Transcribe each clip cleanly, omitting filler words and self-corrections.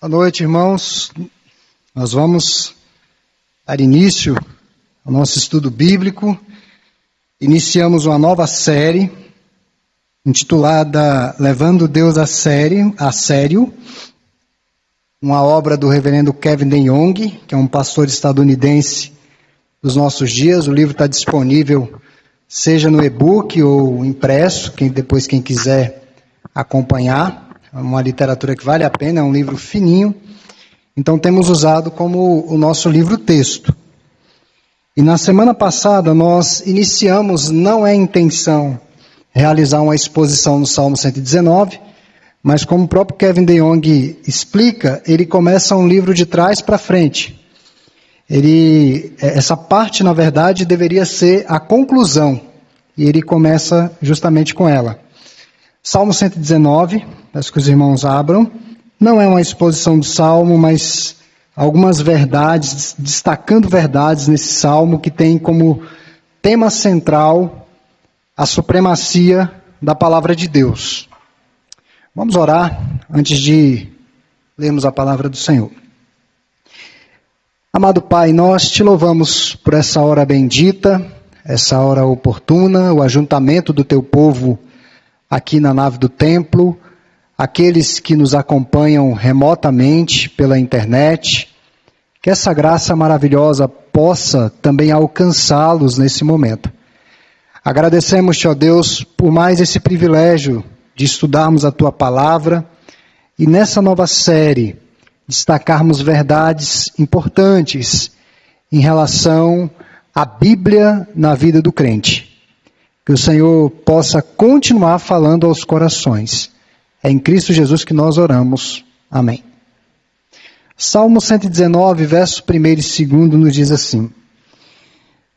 Boa noite, irmãos. Nós vamos dar início ao nosso estudo bíblico. Iniciamos uma nova série intitulada Levando Deus a Sério, uma obra do reverendo Kevin DeYoung, que é um pastor estadunidense dos nossos dias. O livro está disponível seja no e-book ou impresso, quem quiser acompanhar. É uma literatura que vale a pena, é um livro fininho. Então temos usado como o nosso livro-texto. E na semana passada nós iniciamos, não é intenção realizar uma exposição no Salmo 119, mas como o próprio Kevin DeYoung explica, ele começa um livro de trás para frente. Essa parte, na verdade, deveria ser a conclusão, e ele começa justamente com ela. Salmo 119, peço que os irmãos abram, não é uma exposição do Salmo, mas algumas verdades, destacando verdades nesse Salmo que tem como tema central a supremacia da palavra de Deus. Vamos orar antes de lermos a palavra do Senhor. Amado Pai, nós te louvamos por essa hora bendita, essa hora oportuna, o ajuntamento do teu povo aqui na nave do templo, aqueles que nos acompanham remotamente pela internet, que essa graça maravilhosa possa também alcançá-los nesse momento. Agradecemos-te, ó Deus, por mais esse privilégio de estudarmos a tua palavra e nessa nova série destacarmos verdades importantes em relação à Bíblia na vida do crente. Que o Senhor possa continuar falando aos corações. É em Cristo Jesus que nós oramos. Amém. Salmo 119, verso 1 e 2 nos diz assim: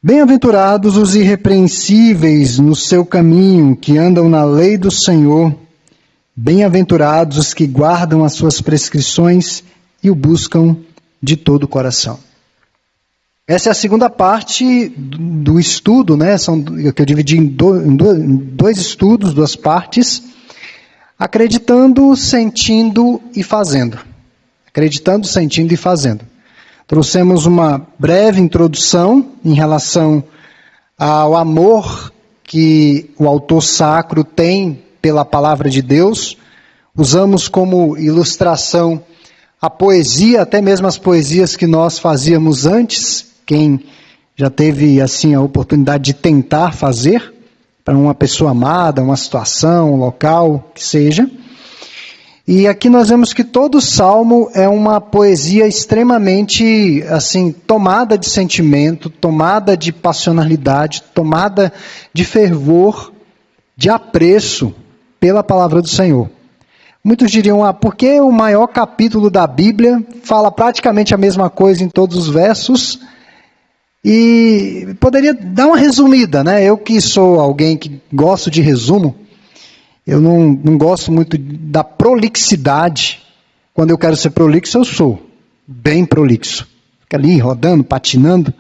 Bem-aventurados os irrepreensíveis no seu caminho, que andam na lei do Senhor. Bem-aventurados os que guardam as suas prescrições e o buscam de todo o coração. Essa é a segunda parte do estudo, né? Que eu dividi em dois estudos, duas partes. Acreditando, sentindo e fazendo. Acreditando, sentindo e fazendo. Trouxemos uma breve introdução em relação ao amor que o autor sacro tem pela palavra de Deus. Usamos como ilustração a poesia, até mesmo as poesias que nós fazíamos antes. Quem já teve assim a oportunidade de tentar fazer para uma pessoa amada, uma situação, um local, que seja. E aqui nós vemos que todo salmo é uma poesia extremamente assim tomada de sentimento, tomada de passionalidade, tomada de fervor, de apreço pela palavra do Senhor. Muitos diriam, por que o maior capítulo da Bíblia fala praticamente a mesma coisa em todos os versos? E poderia dar uma resumida, né? Eu que sou alguém que gosto de resumo, eu não gosto muito da prolixidade. Quando eu quero ser prolixo, eu sou bem prolixo. Fica ali rodando, patinando.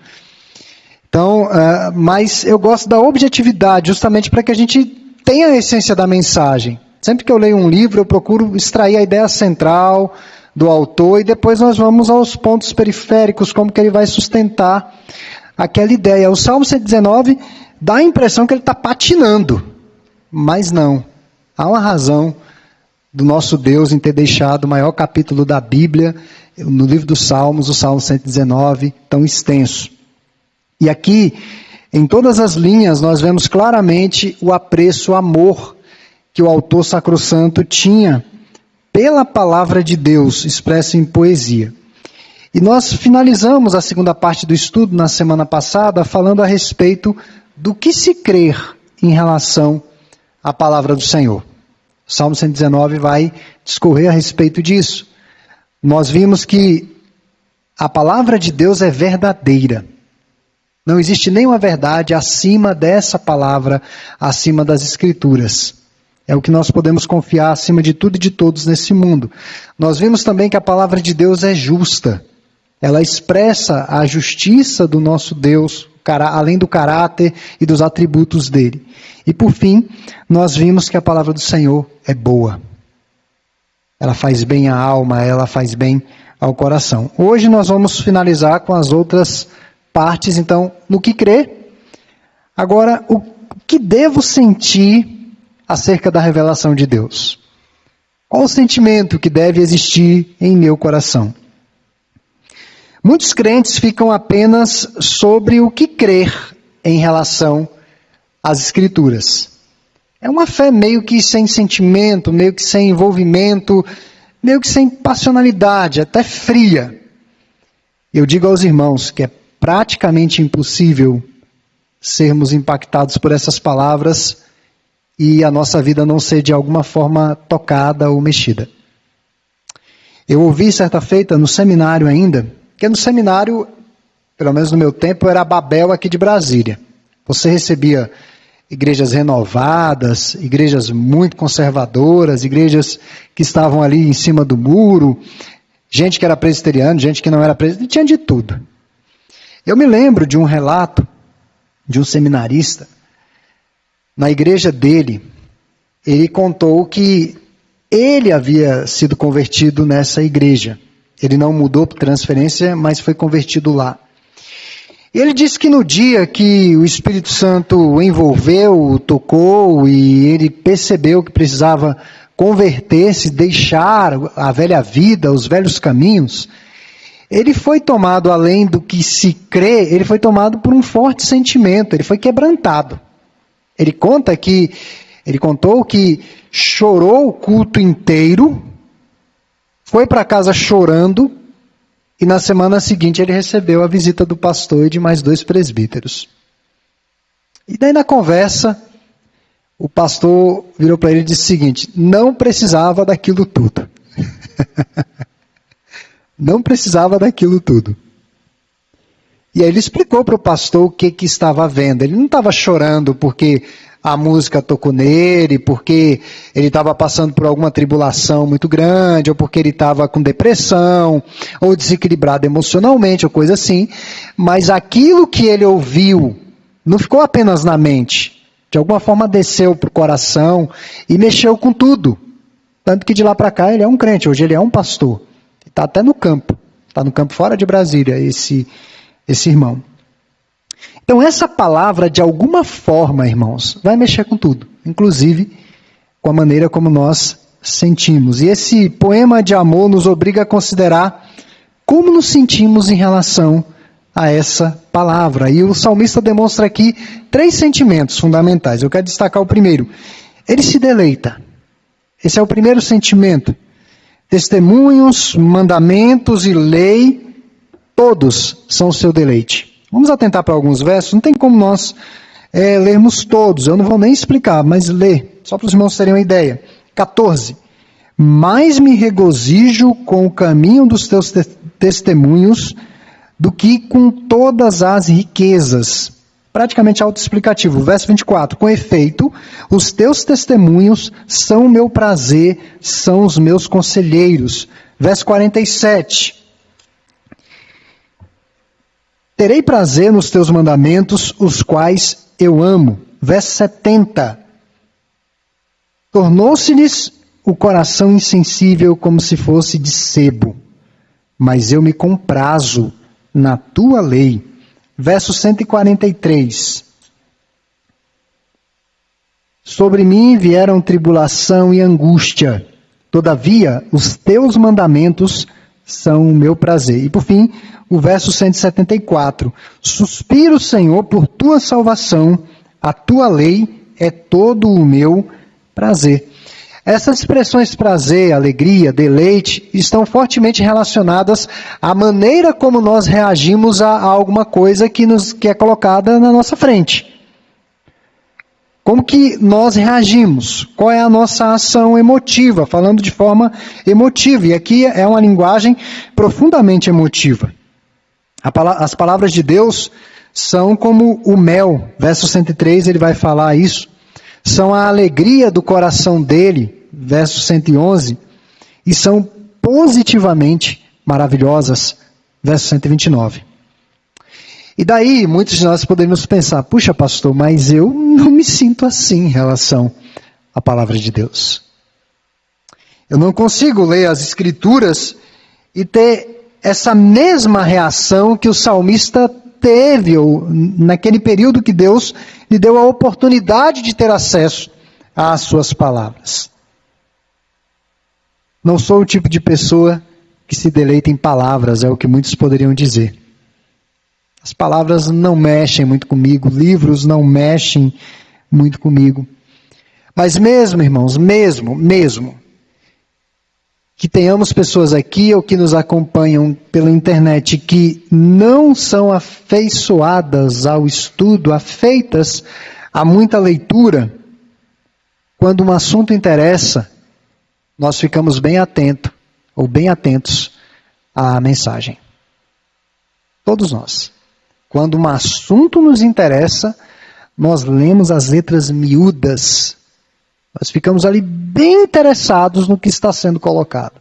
Então, mas eu gosto da objetividade, justamente para que a gente tenha a essência da mensagem. Sempre que eu leio um livro, eu procuro extrair a ideia central do autor e depois nós vamos aos pontos periféricos, como que ele vai sustentar aquela ideia. O Salmo 119 dá a impressão que ele está patinando, mas não. Há uma razão do nosso Deus em ter deixado o maior capítulo da Bíblia, no livro dos Salmos, o Salmo 119, tão extenso. E aqui, em todas as linhas, nós vemos claramente o apreço, o amor que o autor sacrossanto tinha pela palavra de Deus, expressa em poesia. E nós finalizamos a segunda parte do estudo na semana passada, falando a respeito do que se crer em relação à palavra do Senhor. O Salmo 119 vai discorrer a respeito disso. Nós vimos que a palavra de Deus é verdadeira. Não existe nenhuma verdade acima dessa palavra, acima das Escrituras. É o que nós podemos confiar acima de tudo e de todos nesse mundo. Nós vimos também que a palavra de Deus é justa. Ela expressa a justiça do nosso Deus, além do caráter e dos atributos dele. E por fim, nós vimos que a palavra do Senhor é boa. ela faz bem à alma, ela faz bem ao coração. Hoje nós vamos finalizar com as outras partes, então, no que crer. Agora, o que devo sentir acerca da revelação de Deus? Qual o sentimento que deve existir em meu coração? Muitos crentes ficam apenas sobre o que crer em relação às Escrituras. É uma fé meio que sem sentimento, meio que sem envolvimento, meio que sem passionalidade, até fria. Eu digo aos irmãos que é praticamente impossível sermos impactados por essas palavras e a nossa vida não ser de alguma forma tocada ou mexida. Eu ouvi certa feita no seminário ainda, que no seminário, pelo menos no meu tempo, era a Babel aqui de Brasília. Você recebia igrejas renovadas, igrejas muito conservadoras, igrejas que estavam ali em cima do muro, gente que era presbiteriana, gente que não era presbiteriana, tinha de tudo. Eu me lembro de um relato de um seminarista, na igreja dele, ele contou que ele havia sido convertido nessa igreja. Ele não mudou por transferência, mas foi convertido lá. Ele disse que no dia que o Espírito Santo o envolveu, o tocou e ele percebeu que precisava converter-se, deixar a velha vida, os velhos caminhos, ele foi tomado, além do que se crê, ele foi tomado por um forte sentimento, ele foi quebrantado. Ele contou que chorou o culto inteiro, foi para casa chorando, e na semana seguinte ele recebeu a visita do pastor e de mais 2 presbíteros. E daí na conversa, o pastor virou para ele e disse o seguinte: não precisava daquilo tudo. Não precisava daquilo tudo. E aí ele explicou para o pastor o que estava vendo. Ele não estava chorando porque a música tocou nele, porque ele estava passando por alguma tribulação muito grande, ou porque ele estava com depressão, ou desequilibrado emocionalmente, ou coisa assim. Mas aquilo que ele ouviu não ficou apenas na mente. De alguma forma desceu para o coração e mexeu com tudo. Tanto que de lá para cá ele é um crente, hoje ele é um pastor. Está até no campo. Está no campo fora de Brasília, esse irmão. Então essa palavra, de alguma forma, irmãos, vai mexer com tudo. Inclusive com a maneira como nós sentimos. E esse poema de amor nos obriga a considerar como nos sentimos em relação a essa palavra. E o salmista demonstra aqui 3 sentimentos fundamentais. Eu quero destacar o primeiro. Ele se deleita. Esse é o primeiro sentimento. Testemunhos, mandamentos e lei, todos são o seu deleite. Vamos atentar para alguns versos. Não tem como nós lermos todos. Eu não vou nem explicar, mas ler, só para os irmãos terem uma ideia. 14. Mais me regozijo com o caminho dos teus testemunhos do que com todas as riquezas. Praticamente autoexplicativo. Verso 24. Com efeito, os teus testemunhos são o meu prazer, são os meus conselheiros. Verso 47. Terei prazer nos teus mandamentos, os quais eu amo. Verso 70. Tornou-se-lhes o coração insensível como se fosse de sebo, mas eu me comprazo na tua lei. Verso 143. Sobre mim vieram tribulação e angústia, todavia os teus mandamentos são o meu prazer. E por fim, o verso 174. Suspiro, Senhor, por tua salvação, a tua lei é todo o meu prazer. Essas expressões prazer, alegria, deleite, estão fortemente relacionadas à maneira como nós reagimos a alguma coisa que é colocada na nossa frente. Como que nós reagimos? Qual é a nossa ação emotiva? Falando de forma emotiva. E aqui é uma linguagem profundamente emotiva. As palavras de Deus são como o mel. Verso 103 ele vai falar isso. São a alegria do coração dele. Verso 111. E são positivamente maravilhosas. Verso 129. E daí, muitos de nós poderíamos pensar, puxa pastor, mas eu não me sinto assim em relação à palavra de Deus. Eu não consigo ler as Escrituras e ter essa mesma reação que o salmista teve, ou naquele período que Deus lhe deu a oportunidade de ter acesso às suas palavras. Não sou o tipo de pessoa que se deleita em palavras, é o que muitos poderiam dizer. As palavras não mexem muito comigo, livros não mexem muito comigo. Mas mesmo, irmãos, mesmo, que tenhamos pessoas aqui ou que nos acompanham pela internet que não são afeiçoadas ao estudo, afeitas a muita leitura, quando um assunto interessa, nós ficamos bem atentos à mensagem. Todos nós. Quando um assunto nos interessa, nós lemos as letras miúdas. Nós ficamos ali bem interessados no que está sendo colocado.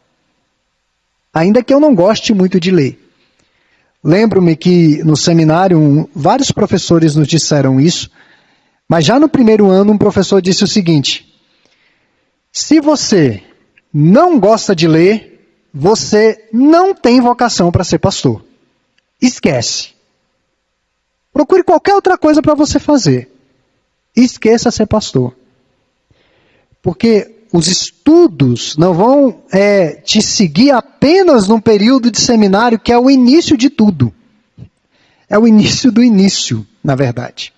Ainda que eu não goste muito de ler. Lembro-me que no seminário vários professores nos disseram isso, mas já no primeiro ano um professor disse o seguinte: se você não gosta de ler, você não tem vocação para ser pastor. Esquece. Procure qualquer outra coisa para você fazer. Esqueça ser pastor. Porque os estudos não vão te seguir apenas num período de seminário que é o início de tudo. É o início do início, na verdade.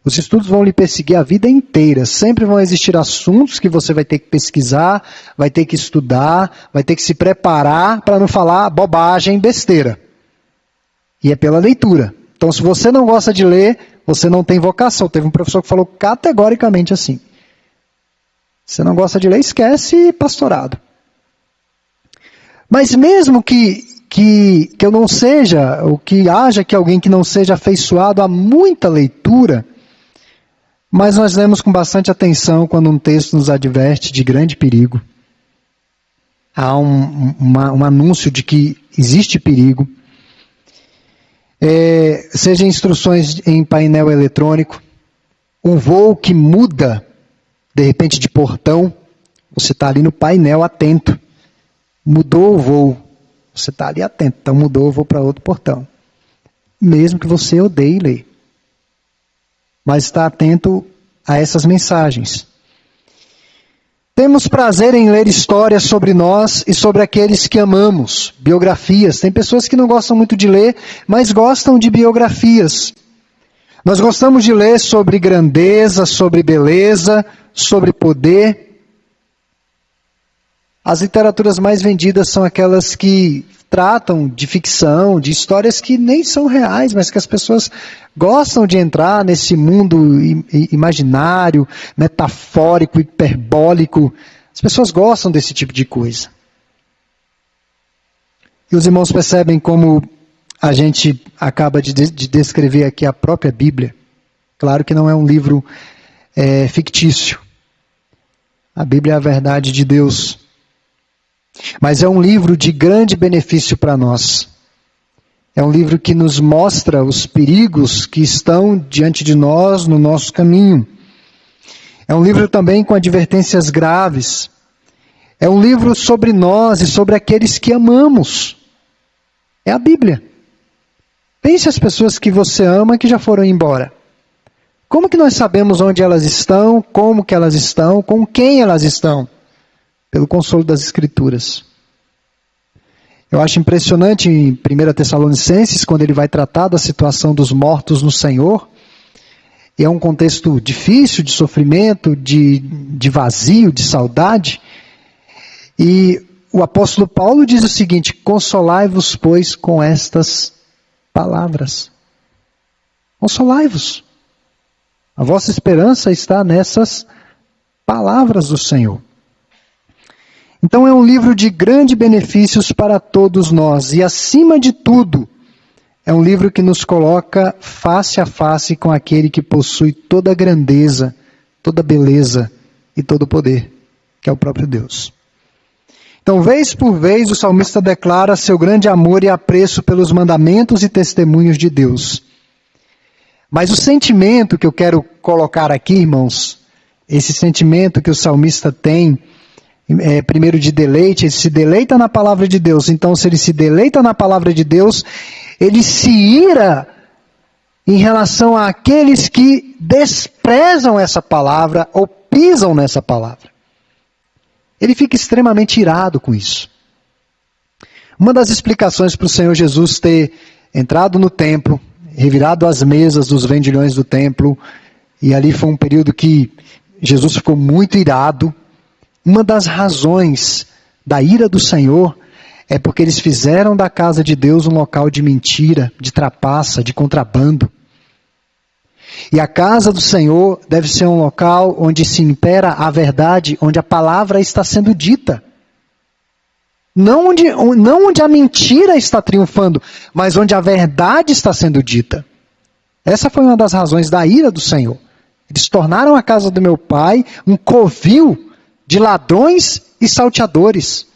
Os estudos vão lhe perseguir a vida inteira. Sempre vão existir assuntos que você vai ter que pesquisar, vai ter que estudar, vai ter que se preparar para não falar bobagem, besteira. E é pela leitura. Então, se você não gosta de ler, você não tem vocação. Teve um professor que falou categoricamente assim: você não gosta de ler, esquece pastorado. Mas mesmo que eu não seja, ou que haja que alguém que não seja afeiçoado a muita leitura, mas nós lemos com bastante atenção quando um texto nos adverte de grande perigo. Há um anúncio de que existe perigo. Seja instruções em painel eletrônico, um voo que muda, de repente, de portão, você está ali no painel atento. Mudou o voo, você está ali atento. Então mudou o voo para outro portão. Mesmo que você odeie ler. Mas está atento a essas mensagens. Temos prazer em ler histórias sobre nós e sobre aqueles que amamos. Biografias. Tem pessoas que não gostam muito de ler, mas gostam de biografias. Nós gostamos de ler sobre grandeza, sobre beleza, sobre poder. As literaturas mais vendidas são aquelas que tratam de ficção, de histórias que nem são reais, mas que as pessoas gostam de entrar nesse mundo imaginário, metafórico, hiperbólico. As pessoas gostam desse tipo de coisa. E os irmãos percebem como a gente acaba de descrever aqui a própria Bíblia. Claro que não é um livro fictício. A Bíblia é a verdade de Deus. Mas é um livro de grande benefício para nós. É um livro que nos mostra os perigos que estão diante de nós no nosso caminho. É um livro também com advertências graves. É um livro sobre nós e sobre aqueles que amamos. É a Bíblia. Pense as pessoas que você ama que já foram embora. Como que nós sabemos onde elas estão, como que elas estão, com quem elas estão? Pelo consolo das Escrituras. Eu acho impressionante em 1 Tessalonicenses, quando ele vai tratar da situação dos mortos no Senhor, e é um contexto difícil, de sofrimento, de vazio, de saudade, e o apóstolo Paulo diz o seguinte: consolai-vos, pois, com estas palavras. Consolai-vos. A vossa esperança está nessas palavras do Senhor. Então é um livro de grandes benefícios para todos nós. E acima de tudo, é um livro que nos coloca face a face com aquele que possui toda a grandeza, toda a beleza e todo o poder, que é o próprio Deus. Então, vez por vez, o salmista declara seu grande amor e apreço pelos mandamentos e testemunhos de Deus. Mas o sentimento que eu quero colocar aqui, irmãos, esse sentimento que o salmista tem, primeiro de deleite, ele se deleita na palavra de Deus. Então, se ele se deleita na palavra de Deus, ele se ira em relação àqueles que desprezam essa palavra ou pisam nessa palavra. Ele fica extremamente irado com isso. Uma das explicações para o Senhor Jesus ter entrado no templo, revirado as mesas dos vendilhões do templo, e ali foi um período que Jesus ficou muito irado. Uma das razões da ira do Senhor é porque eles fizeram da casa de Deus um local de mentira, de trapaça, de contrabando. E a casa do Senhor deve ser um local onde se impera a verdade, onde a palavra está sendo dita. Não onde a mentira está triunfando, mas onde a verdade está sendo dita. Essa foi uma das razões da ira do Senhor. Eles tornaram a casa do meu pai um covil de ladrões e salteadores.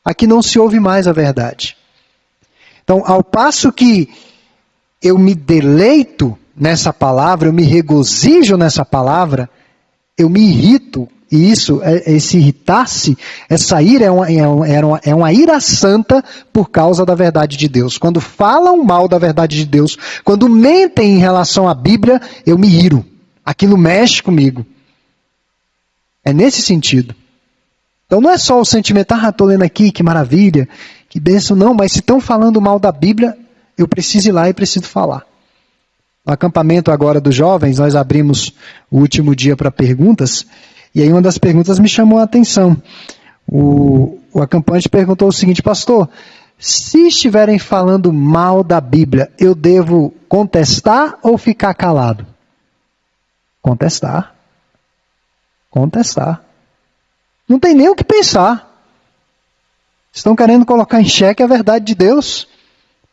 Aqui não se ouve mais a verdade. Então, ao passo que eu me deleito nessa palavra, eu me regozijo nessa palavra, eu me irrito. E isso, esse irritar-se, essa ira é uma ira santa por causa da verdade de Deus. Quando falam mal da verdade de Deus, quando mentem em relação à Bíblia, eu me iro. Aquilo mexe comigo. É nesse sentido. Então não é só o sentimento, estou lendo aqui, que maravilha, que bênção, não, mas se estão falando mal da Bíblia, eu preciso ir lá e preciso falar. No acampamento agora dos jovens, nós abrimos o último dia para perguntas, e aí uma das perguntas me chamou a atenção. O acampante perguntou o seguinte: pastor, se estiverem falando mal da Bíblia, eu devo contestar ou ficar calado? Contestar. Contestar. Não tem nem o que pensar. Estão querendo colocar em xeque a verdade de Deus.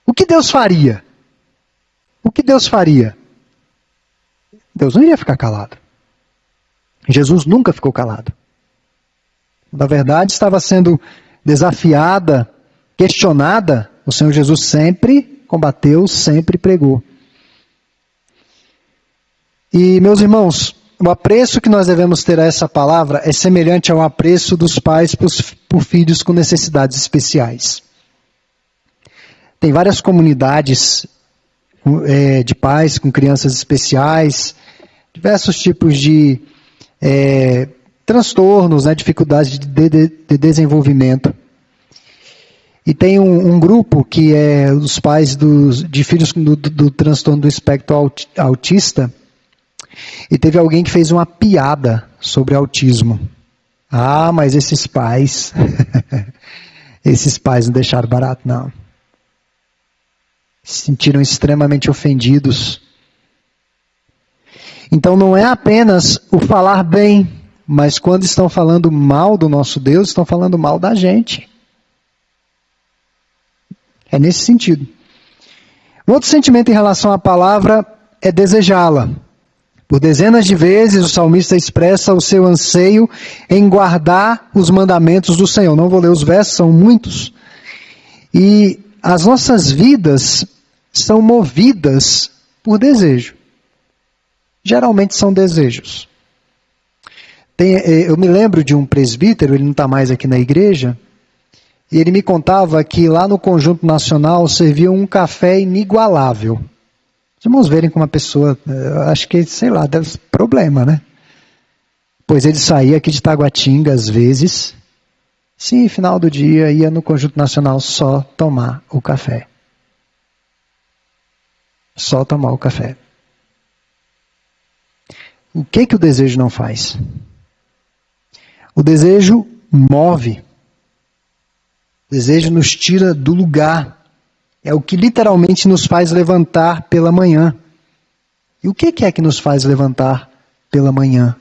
O que Deus faria? O que Deus faria? Deus não iria ficar calado. Jesus nunca ficou calado. Na verdade, estava sendo desafiada, questionada. O Senhor Jesus sempre combateu, sempre pregou. E, meus irmãos, o apreço que nós devemos ter a essa palavra é semelhante ao apreço dos pais por filhos com necessidades especiais. Tem várias comunidades de pais com crianças especiais, diversos tipos de transtornos, dificuldades de desenvolvimento. E tem um grupo que é os pais de filhos do transtorno do espectro autista. E teve alguém que fez uma piada sobre autismo. Ah, mas esses pais, esses pais não deixaram barato, não. Se sentiram extremamente ofendidos. Então não é apenas o falar bem, mas quando estão falando mal do nosso Deus, estão falando mal da gente. É nesse sentido. Um outro sentimento em relação à palavra é desejá-la. Por dezenas de vezes o salmista expressa o seu anseio em guardar os mandamentos do Senhor. Não vou ler os versos, são muitos. E as nossas vidas são movidas por desejo. Geralmente são desejos. Eu me lembro de um presbítero, ele não está mais aqui na igreja, e ele me contava que lá no Conjunto Nacional serviam um café inigualável. Os irmãos verem como uma pessoa, acho que, sei lá, deve ser problema, né? Pois ele saía aqui de Taguatinga, às vezes, sim, final do dia, ia no Conjunto Nacional só tomar o café. Só tomar o café. O que o desejo não faz? O desejo move. O desejo nos tira do lugar. É o que literalmente nos faz levantar pela manhã. E o que é que nos faz levantar pela manhã?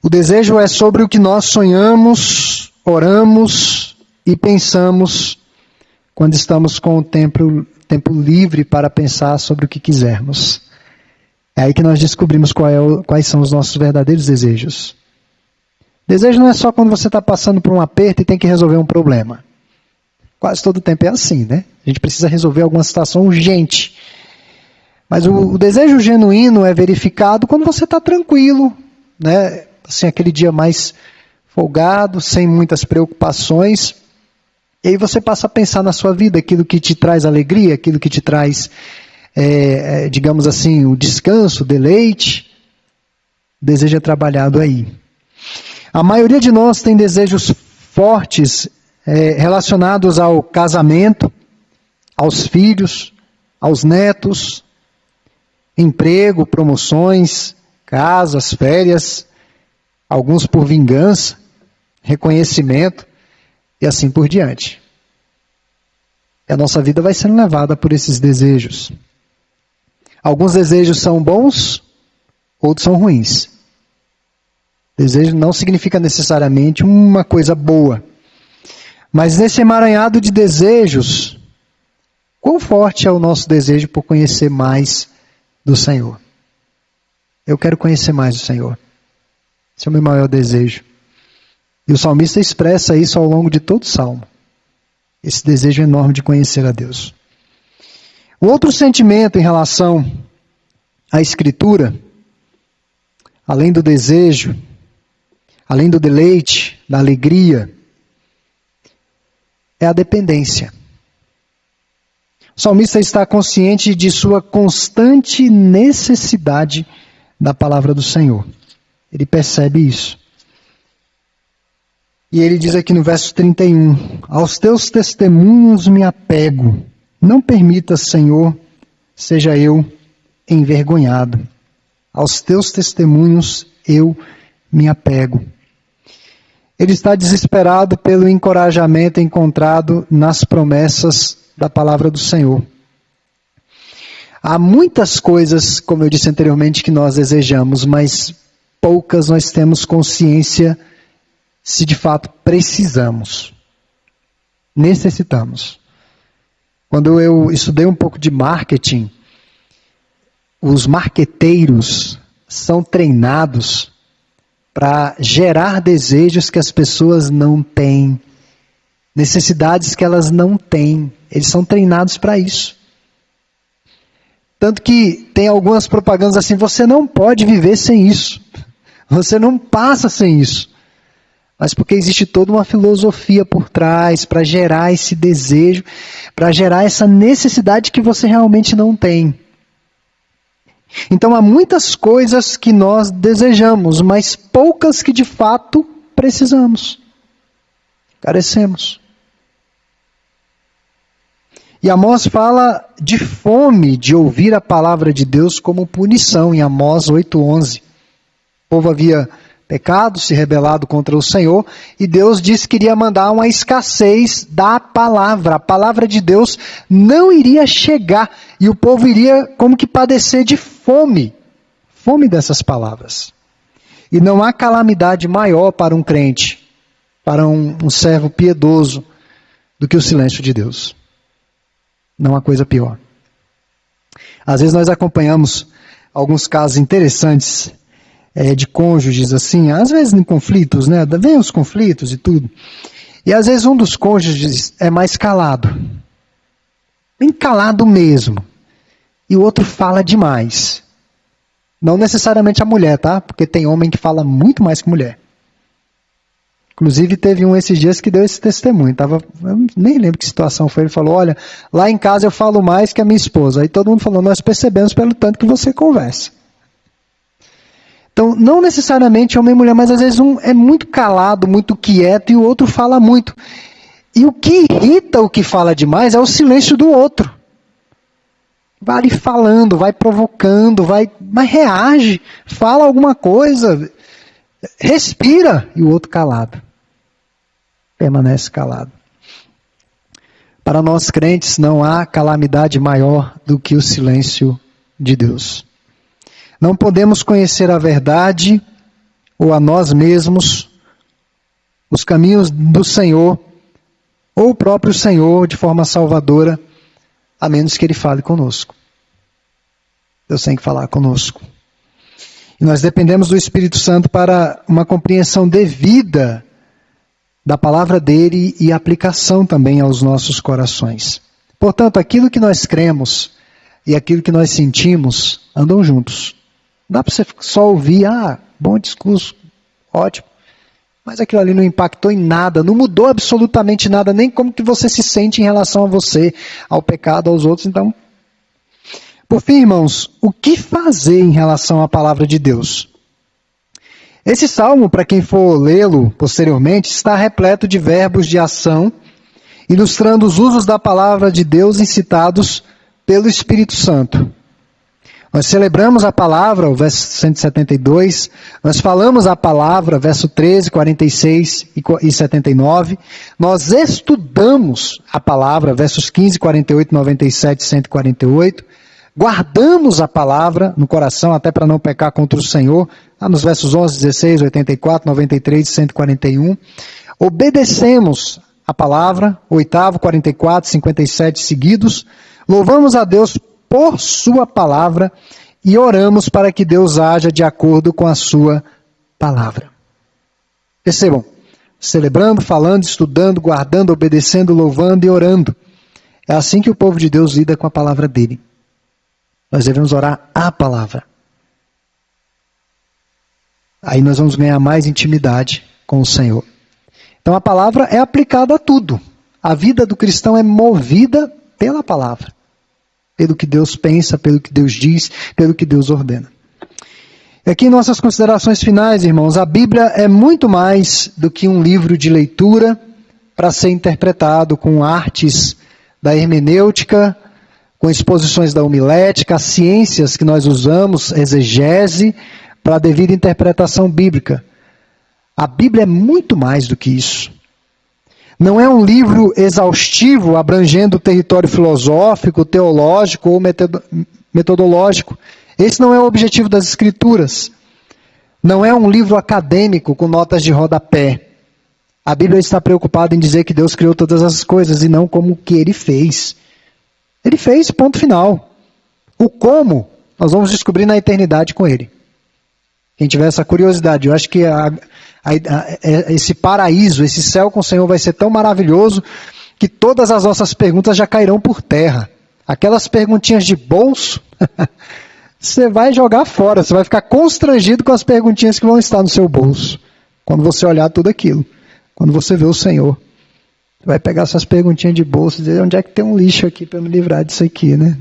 O desejo é sobre o que nós sonhamos, oramos e pensamos quando estamos com o tempo livre para pensar sobre o que quisermos. É aí que nós descobrimos quais são os nossos verdadeiros desejos. Desejo não é só quando você está passando por um aperto e tem que resolver um problema. Quase todo o tempo é assim, né? A gente precisa resolver alguma situação urgente. Mas o desejo genuíno é verificado quando você está tranquilo, né? Assim, aquele dia mais folgado, sem muitas preocupações. E aí você passa a pensar na sua vida, aquilo que te traz alegria, aquilo que te traz, digamos assim, o descanso, o deleite. O desejo é trabalhado aí. A maioria de nós tem desejos fortes relacionados ao casamento, aos filhos, aos netos, emprego, promoções, casas, férias, alguns por vingança, reconhecimento e assim por diante. E a nossa vida vai sendo levada por esses desejos. Alguns desejos são bons, outros são ruins. Desejo não significa necessariamente uma coisa boa. Mas nesse emaranhado de desejos, quão forte é o nosso desejo por conhecer mais do Senhor? Eu quero conhecer mais do Senhor. Esse é o meu maior desejo. E o salmista expressa isso ao longo de todo o salmo. Esse desejo enorme de conhecer a Deus. O outro sentimento em relação à Escritura, além do desejo, além do deleite, da alegria, é a dependência. O salmista está consciente de sua constante necessidade da palavra do Senhor. Ele percebe isso. E ele diz aqui no verso 31, aos teus testemunhos me apego, não permita, Senhor, seja eu envergonhado. Aos teus testemunhos eu me apego. Ele está desesperado pelo encorajamento encontrado nas promessas da palavra do Senhor. Há muitas coisas, como eu disse anteriormente, que nós desejamos, mas poucas nós temos consciência se de fato precisamos, necessitamos. Quando eu estudei um pouco de marketing, os marqueteiros são treinados para gerar desejos que as pessoas não têm, necessidades que elas não têm. Eles são treinados para isso. Tanto que tem algumas propagandas assim, você não pode viver sem isso. Você não passa sem isso. Mas porque existe toda uma filosofia por trás para gerar esse desejo, para gerar essa necessidade que você realmente não tem. Então há muitas coisas que nós desejamos, mas poucas que de fato precisamos. Carecemos. E Amós fala de fome de ouvir a palavra de Deus como punição, em Amós 8:11. O povo havia pecado, se rebelado contra o Senhor, e Deus disse que iria mandar uma escassez da palavra. A palavra de Deus não iria chegar, e o povo iria como que padecer de fome. Fome dessas palavras. E não há calamidade maior para um crente, para um servo piedoso, do que o silêncio de Deus. Não há coisa pior. Às vezes nós acompanhamos alguns casos interessantes de cônjuges, assim, às vezes em conflitos, né? Vem os conflitos e tudo. E às vezes um dos cônjuges é mais calado. Bem calado mesmo. E o outro fala demais. Não necessariamente a mulher, tá? Porque tem homem que fala muito mais que mulher. Inclusive teve um esses dias que deu esse testemunho. Eu nem lembro que situação foi. Ele falou, olha, lá em casa eu falo mais que a minha esposa. Aí todo mundo falou, nós percebemos pelo tanto que você conversa. Então, não necessariamente homem e mulher, mas às vezes um é muito calado, muito quieto, e o outro fala muito. E o que irrita o que fala demais é o silêncio do outro. Vai ali falando, vai provocando, mas reage, fala alguma coisa, respira, e o outro calado. Permanece calado. Para nós crentes não há calamidade maior do que o silêncio de Deus. Não podemos conhecer a verdade ou a nós mesmos, os caminhos do Senhor, ou o próprio Senhor de forma salvadora, a menos que Ele fale conosco. Deus tem que falar conosco. E nós dependemos do Espírito Santo para uma compreensão devida da palavra dele e aplicação também aos nossos corações. Portanto, aquilo que nós cremos e aquilo que nós sentimos andam juntos. Não dá para você só ouvir, bom discurso, ótimo. mas aquilo ali não impactou em nada, não mudou absolutamente nada, nem como que você se sente em relação a você, ao pecado, aos outros. Então, por fim, irmãos, o que fazer em relação à palavra de Deus? Esse salmo, para quem for lê-lo posteriormente, está repleto de verbos de ação, ilustrando os usos da palavra de Deus incitados pelo Espírito Santo. Nós celebramos a palavra, o verso 172, nós falamos a palavra, verso 13, 46 e 79, nós estudamos a palavra, versos 15, 48, 97 e 148, guardamos a palavra no coração, até para não pecar contra o Senhor, lá nos versos 11, 16, 84, 93 e 141, obedecemos a palavra, 8º, 44, 57 seguidos, louvamos a Deus por sua palavra e oramos para que Deus haja de acordo com a sua palavra. Percebam, celebrando, falando, estudando, guardando, obedecendo, louvando e orando. É assim que o povo de Deus lida com a palavra dele. Nós devemos orar a palavra. Aí nós vamos ganhar mais intimidade com o Senhor. Então a palavra é aplicada a tudo. A vida do cristão é movida pela palavra. Pelo que Deus pensa, pelo que Deus diz, pelo que Deus ordena. E aqui em nossas considerações finais, irmãos, a Bíblia é muito mais do que um livro de leitura para ser interpretado com artes da hermenêutica, com exposições da homilética, as ciências que nós usamos, exegese, para a devida interpretação bíblica. A Bíblia é muito mais do que isso. Não é um livro exaustivo, abrangendo o território filosófico, teológico ou metodológico. Esse não é o objetivo das Escrituras. Não é um livro acadêmico com notas de rodapé. A Bíblia está preocupada em dizer que Deus criou todas as coisas e não como que Ele fez. Ele fez, ponto final. O como, nós vamos descobrir na eternidade com Ele. Quem tiver essa curiosidade, eu acho que esse paraíso, esse céu com o Senhor vai ser tão maravilhoso que todas as nossas perguntas já cairão por terra. Aquelas perguntinhas de bolso, você vai jogar fora, você vai ficar constrangido com as perguntinhas que vão estar no seu bolso. Quando você olhar tudo aquilo, quando você vê o Senhor. Você vai pegar suas perguntinhas de bolso e dizer, onde é que tem um lixo aqui para eu me livrar disso aqui, né?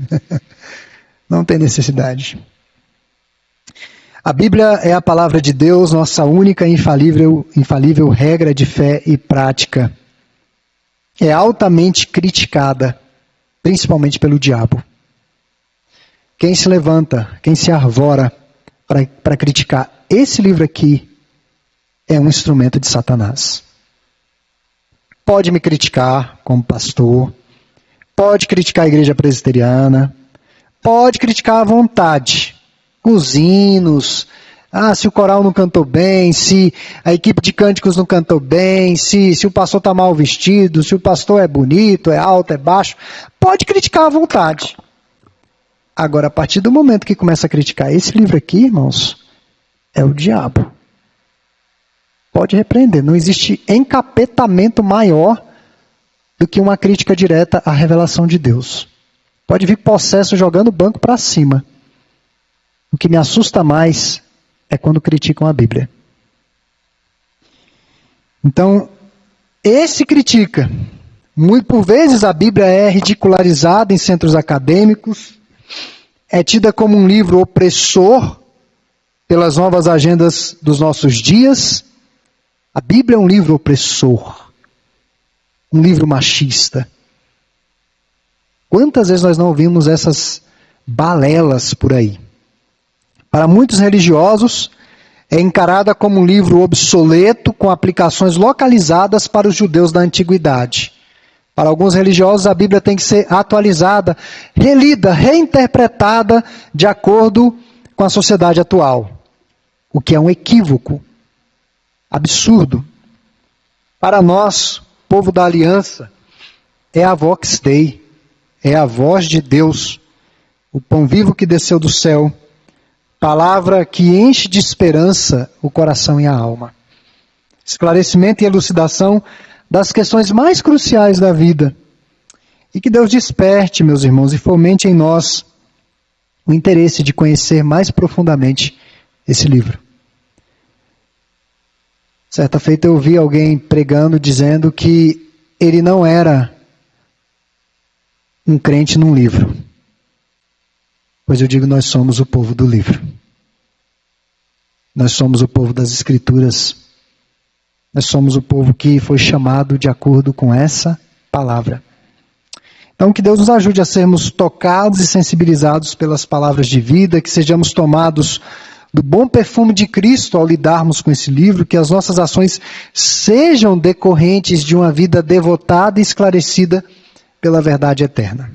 Não tem necessidade. A Bíblia é a palavra de Deus, nossa única e infalível regra de fé e prática. É altamente criticada, principalmente pelo diabo. Quem se levanta, quem se arvora para criticar esse livro aqui, é um instrumento de Satanás. Pode me criticar como pastor, pode criticar a igreja presbiteriana, pode criticar à vontade. Os hinos, se o coral não cantou bem, se a equipe de cânticos não cantou bem, se o pastor está mal vestido, se o pastor é bonito, é alto, é baixo, pode criticar à vontade. Agora, a partir do momento que começa a criticar esse livro aqui, irmãos, é o diabo. Pode repreender, não existe encapetamento maior do que uma crítica direta à revelação de Deus. Pode vir possesso jogando o banco para cima. O que me assusta mais é quando criticam a Bíblia. Então, esse critica. Muito por vezes a Bíblia é ridicularizada em centros acadêmicos, é tida como um livro opressor pelas novas agendas dos nossos dias. A Bíblia é um livro opressor, um livro machista. Quantas vezes nós não ouvimos essas balelas por aí? Para muitos religiosos, é encarada como um livro obsoleto com aplicações localizadas para os judeus da antiguidade. Para alguns religiosos, a Bíblia tem que ser atualizada, relida, reinterpretada de acordo com a sociedade atual. O que é um equívoco, absurdo. Para nós, povo da aliança, é a Vox Dei, é a voz de Deus, o pão vivo que desceu do céu, palavra que enche de esperança o coração e a alma. Esclarecimento e elucidação das questões mais cruciais da vida. E que Deus desperte, meus irmãos, e fomente em nós o interesse de conhecer mais profundamente esse livro. Certa feita eu ouvi alguém pregando dizendo que ele não era um crente num livro. Pois eu digo, nós somos o povo do livro. Nós somos o povo das Escrituras. Nós somos o povo que foi chamado de acordo com essa palavra. Então que Deus nos ajude a sermos tocados e sensibilizados pelas palavras de vida, que sejamos tomados do bom perfume de Cristo ao lidarmos com esse livro, que as nossas ações sejam decorrentes de uma vida devotada e esclarecida pela verdade eterna.